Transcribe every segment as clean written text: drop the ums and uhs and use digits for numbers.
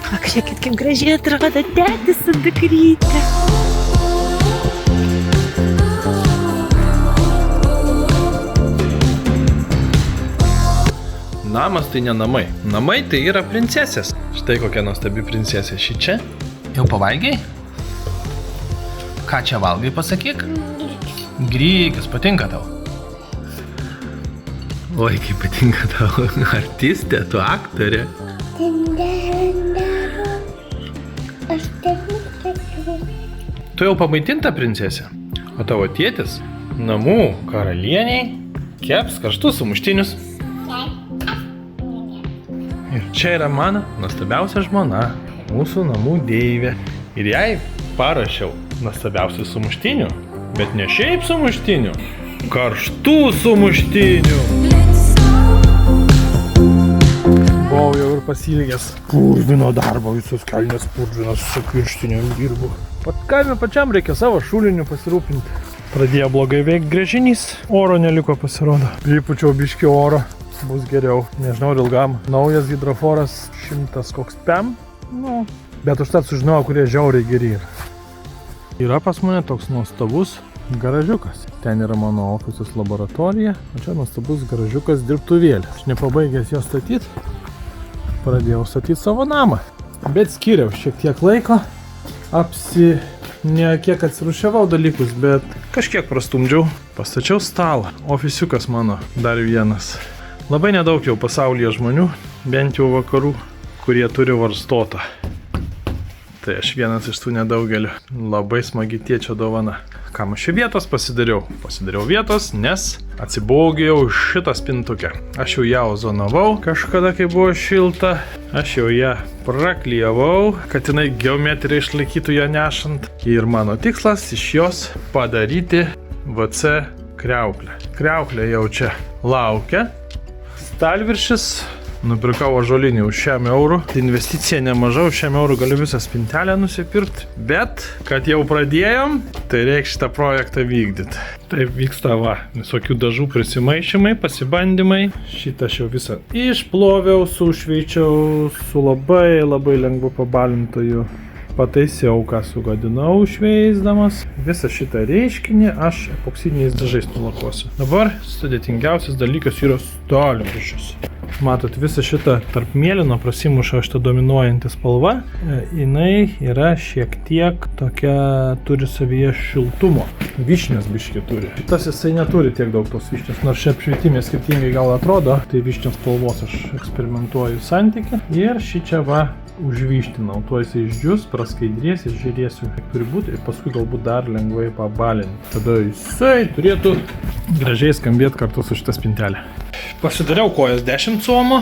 Ak, žiūrėkit, kaip gražiai atrodo tėtis su dukryte. Namas tai ne namai. Namai tai yra princesės. Štai kokia nuostabi princesė ši čia. Jau pavalgiai? Ką čia valgai, pasakyk? Grykis, patinka tau? Oi, kaip patinka tau. Artistė, tu aktorė. Tu jau pamaitinta princesė, o tavo tėtis namų karalieniai keps karštus sumuštinius. Ir čia yra mano nuostabiausia žmona, mūsų namų deivė. Ir jai parašiau nuostabiausių sumuštinių, bet ne šiaip sumuštinių, karštų sumuštinių. Buvau jau ir pasilgęs purvino darbo, visos kelnės purvinos su pirštinėm dirbu. Pat kaime pačiam reikia savo šuliniu pasirūpinti. Pradėjo blogai veikti gręžinys, oro neliko pasirodo. Pripučiau biškį oro. Bus geriau, nežinau ir ilgam. Naujas hidroforas 100 koks pem, bet užtat sužinojau, kurie žiauriai geri yra. Yra pas mane toks nuostabus garažiukas. Ten yra mano ofisas laboratorija, o čia nuostabus garažiukas dirbtuvėlės. Aš nepabaigęs jo statyti, pradėjau statyti savo namą. Bet skiriau šiek tiek laiko, ne kiek atsirūšiavau dalykus, bet kažkiek prastumdžiau. Pastačiau stalą, ofisiukas mano dar vienas. Labai nedaug jau pasaulyje žmonių, bent jau vakarų, kurie turi varstotą. Tai aš vienas iš tų nedaugelių. Labai smagi tėčio dovana. Kam aš vietos pasidariau? Pasidariau vietos, nes atsibaugėjau šitą spintukę. Aš jau ją ozonavau kažkada, kai buvo šilta. Aš jau ją praklijavau, kad jinai geometriją išlaikytų ją nešant. Ir mano tikslas iš jos padaryti WC kriauklę. Kriauklė jau čia laukia. Stalviršis, nupirkau ąžuolinį už 100 eurų. Investicija nemaža, už 100 eurų galiu visą spintelę nusipirkti. Bet, kad jau pradėjom, tai reikia šitą projektą vykdyti. Taip vyksta visokių dažų prisimaišymai, pasibandymai. Šitą aš jau visą išploviau, sušveičiau su labai lengvu pabalintoju. Pataisiau, ką sugadinau šveisdamas. Visą šitą reiškinį aš epoksidiniais dažais nulakuosiu. Dabar sudėtingiausias dalykas yra stalviršis. Matot, visą šitą tarp mėlyno prasimuša šitą dominuojantį spalva. Jinai yra šiek tiek tokia, turi savyje šiltumo. Vyšnias biškį turi. Šitas jisai neturi tiek daug tos vyšnios. Nors čia apšvietimė skirtingai gal atrodo, tai vyšnios spalvos aš eksperimentuoju santykį. Ir šį čia užvyštinau. Tuo jisai išdžius, praskaidrės ir žiūrėsiu, kaip turi būti. Ir paskui galbūt dar lengvai pabalinti. Tada jisai turėtų gražiai skambėti kartu su šitą spintelę. Pasidariau kojas 10 cm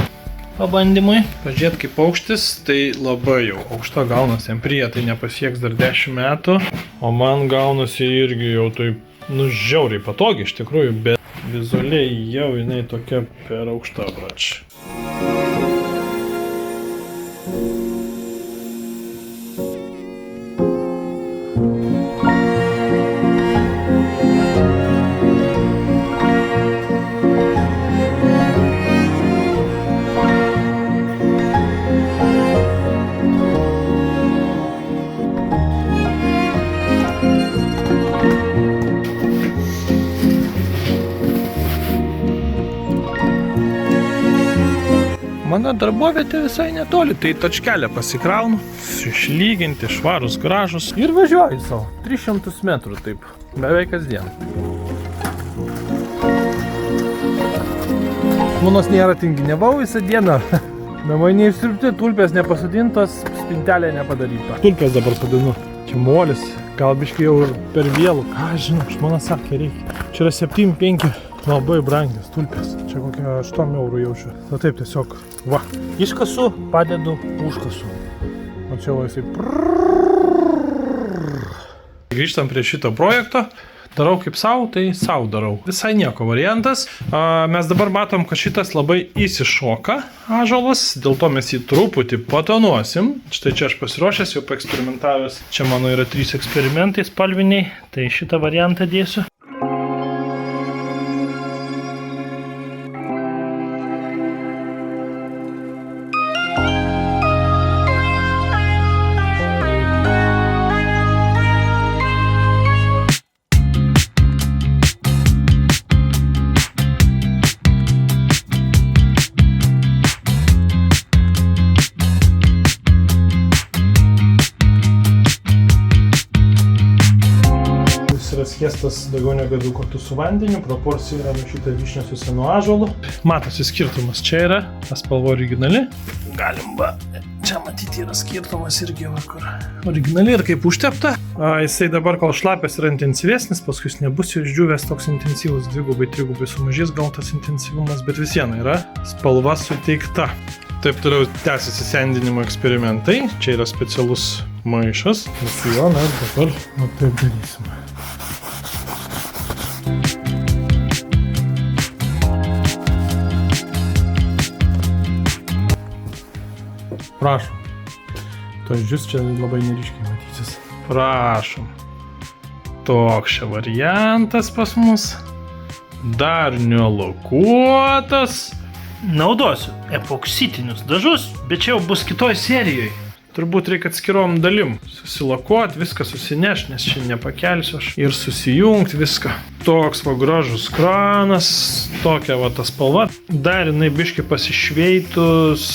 pabandymui. Pažiūrėt kaip aukštis, tai labai jau aukšta gaunasi. Emprija tai nepasieks dar 10 metų, o man gaunasi irgi jau taip, žiauriai patogiai iš tikrųjų, bet vizualiai jau jinai tokia per aukšta brač. Mano darbovietė visai netoli, tai tačkelę pasikraunu, išlyginti, švarus, gražus ir važiuoju savo. 300 metrų taip, beveik kasdien. Žmonos nėra tinginevau visą dieną. Namai neišsiurbti, tulpės nepasodintos, spintelė nepadaryta. Tulpės dabar sodinu. Čia molis, gal biškai jau ir per vėlų. Ką žinau, žmona sakė reikia. Čia yra 7,5. Labai brangios tulpės. Čia kokia 8 eurų jaučiu. Tai taip tiesiog, iškasu, padedu, užkasu. O čia jisai Grįžtam prie šito projekto. Darau kaip savo, tai savo darau. Visai nieko variantas. Mes dabar matom, kad šitas labai įsišoka ąžuolas. Dėl to mes jį truputį patonuosim. Štai čia aš pasiruošęs, jau paeksperimentavęs. Čia mano yra 3 eksperimentai spalviniai. Tai šitą variantą dėsiu. skiestas daugiau negu 2 kartus su vandeniu, proporcija yra maišyta vyšnia su senu ąžuolu. Matosi skirtumas, čia yra ta spalva originali. Galim va, čia matyti yra skirtumas irgi vakar. Originali ir kaip užtepta. Jisai dabar, kol šlapias, yra intensyvesnis, paskui jis nebus išdžiūvęs toks intensyvus, 2-3 sumažės gal tas intensyvumas, bet vis viena yra spalva suteikta. Taip toliau tęsiasi sendinimo eksperimentai. Čia yra specialus maišas. Ir su juo mes dabar taip darysime. Prašom. Tos džius čia labai neryškiai matysis. Prašom. Toks čia variantas pas mus. Dar nelokuotas. Naudosiu epoksitinius dažus, bet čia jau bus kitoj serijoje. Turbūt reikia atskirom dalim susilakuoti, viską susinešti, nes čia nepakelsiu aš. Ir susijungti viską. Toks va gražus kranas, tokia va ta spalva. Dar jinai biškai pasišveitus,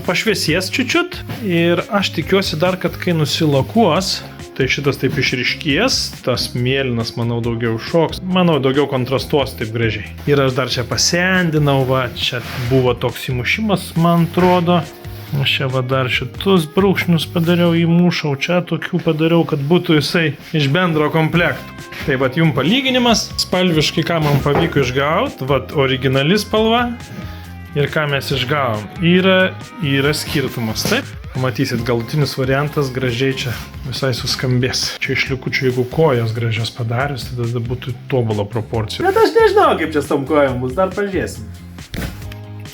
pašviesies čiučiut. Ir aš tikiuosi dar, kad kai nusilakuos, tai šitas taip išryškės, tas mėlynas, manau, daugiau šoks. Manau, daugiau kontrastuos taip gražiai. Ir aš dar čia pasendinau, va, čia buvo toks įmušimas, man atrodo. Aš čia va dar šitus brūkšnius padariau, įmušau, čia tokių padariau, kad būtų jisai iš bendro komplekto. Tai va, jums palyginimas, spalviškai, ką man pavyko išgauti, va, originali spalva ir ką mes išgavom. Yra skirtumas, taip? Matysit, galutinis variantas gražiai čia visai suskambės. Čia iš likučių, jeigu kojas gražios padarius, tai tada būtų tobula proporcija. Bet aš nežinau, kaip čia su tom kojom bus, dar pažiūrėsim.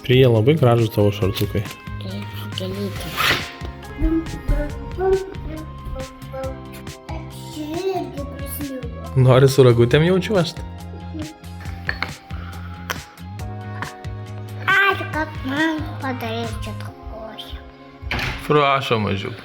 Prie labai gražus tavo šartukai. Nori su ragutėm jaučiuošti? Ačiū, kad man padarė čia tą košę. Prašom, mažiuk.